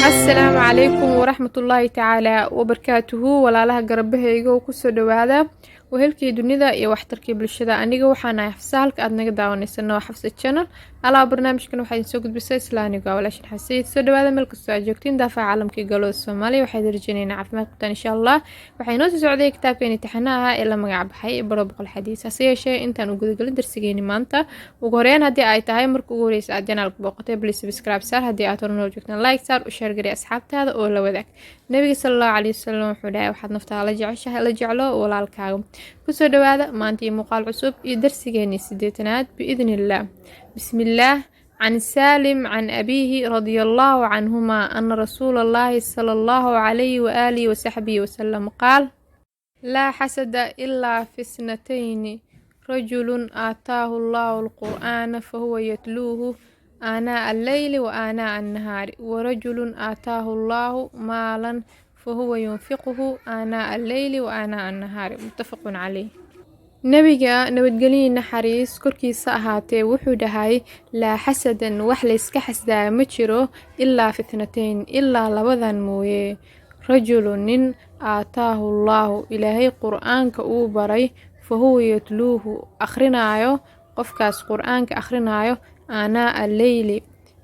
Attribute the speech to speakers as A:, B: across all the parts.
A: السلام عليكم ورحمة الله تعالى وبركاته walaalaha garabahayga oo ku soo dhawaada wehelkii dunida iyo waxtarkii bulshada aniga waxaan ahay Xafsa halka aad naga daawaneysano Xafsa channel ala barnaamijkan waxaan soo gudbisay islaaniga walaashin xasiid soo dhawaada meel kasta aad joogtiin daafaca caalamka galooda Soomaaliya waxay dirjinayna caafimaad qabtaan insha Allah waxay noo soo socday kitaabkeena imtixaanaha ee la magac baxay baro boqol xadiis hase yeeshee intaan u gudagalin darsigeena maanta ugu horeen hadii ay tahay marka ugu horeysa aad channelka booqatay please subscribe saar hadii aad hore noo joogtaan like saar u share gari asxaabtaada oo la wadaag nabiga sallallahu alayhi wasallam wuxuu dhahay waxaad naftaada la jeceshahay la jeclo walaalkaaga kusoo dhawaada maanta muuqaal cusub iyo darsigeena 8aad biidnillah bismillah عن سالم عن أبيه رضي الله عنهما أن رسول الله صلى الله عليه وآله وصحبه وسلم قال لا حسد إلا في اثنتين رجل آتاه الله القرآن فهو يتلوه آناء الليل وآناء النهار ورجل آتاه الله مالا فهو ينفقه آناء الليل وآناء النهار متفق عليه nabiga nabadgelyo naxariis korkiisa ahaatee wuxuu dhahay laa xasadan wax la iska xasdaa ma jiro ilaa fitnatain ilaa labadan mooye rajulun nin aataahu Allahu ilaahay quraanka uu baray fahuwa yatluuhu akhrinayo qofkaas quraanka akhrinayo aanaa al-layli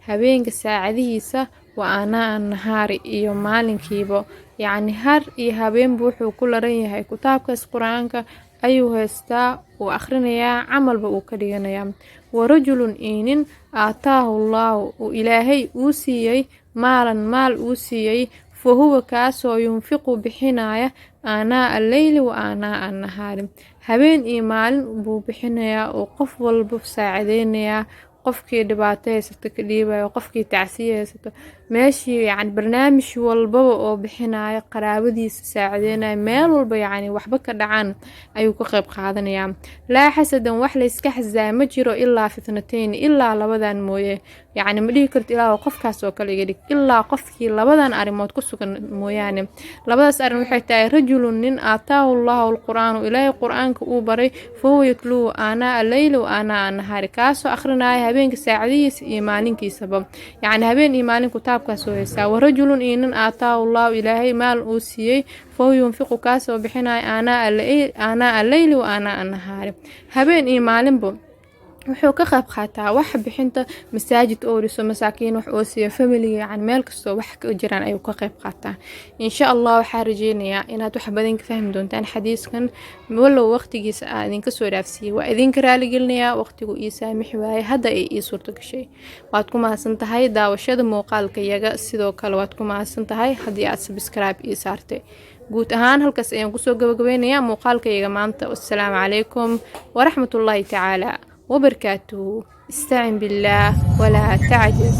A: habeenka saacadihiisa wa aanaa an-nahaari iyo maalinkiiba yacni har iyo habeenba wuxuu ku laran yahay kitaabkaas quraanka ayuu haystaa uu akhrinayaa camalba uu ka dhiganayaa warajulun inin aataahu Allahu uu ilaahay uu siiyay maalan maal uu siiyay fahuwa kaasoo yunfiqu bixinaya aanaa al-layli wa aanaa an-nahaari habeen iyo maalin buu bixinayaa oo qof walba saacideynaya qofkii dhibaato haysta ka dhiibayo qofkii tacsiye haysta meeshii yani barnaamij walba oo bixinayo qaraabadiisa saacideynaya meel walba yani waxba ka dhacaan ayuu ka qayb qaadanayaa laa xasadan wax la iska xasaa ma jiro ilaa fitnatain ilaa labadan mooye yani ma dhihi karto ilaa qofkaas oo kale iga dhig ilaa qofkii labadan arimood ku sugan mooyaane labadaas arin waxay tahay rajulun nin aataahu Allahu al-Qur'aan ilaahay quraanka uu baray fuu yatlu aanaa al-layli wa aanaa an-nahaari kaasoo akhrinaya habeenka saacadihiisa iyo maalinkiisaba yani habeen iyo maalin kitaabkaas oo haysta warajulun inin aataahu Allahu ilaahay maal uu siiyay fuu yunfiqu kaasoo bixinaya aanaa al-layli wa aanaa an-nahaari habeen iyo maalinba wuxuu ka qayb qaataa wax bixinta masaajid oo dhiso masaakiin wax oo siiyo family yani meel kasto wax ka jiraan ayuu ka qayb qaataa insha Allah waxa rajeenayaa inaad wax badan ka fahmi doontaan xadiiskan walow waqtigiisa aad idin ka soo dhaafsiyo waa idin ka raali gelinayaa waqtigu ii saamix waayay hadda ay suurto gashay waad ku mahadsan tahay daawashada muuqaalka yaga sidoo kale waad ku mahadsan tahay hadii aad subscribe ii saartay guud ahaan halkaas ayaan ku soo gabagabeynayaa muuqaalka yaga maanta assalaamu calaykum waraxmatullaahi tacaala وبركاته استعن بالله ولا تعجز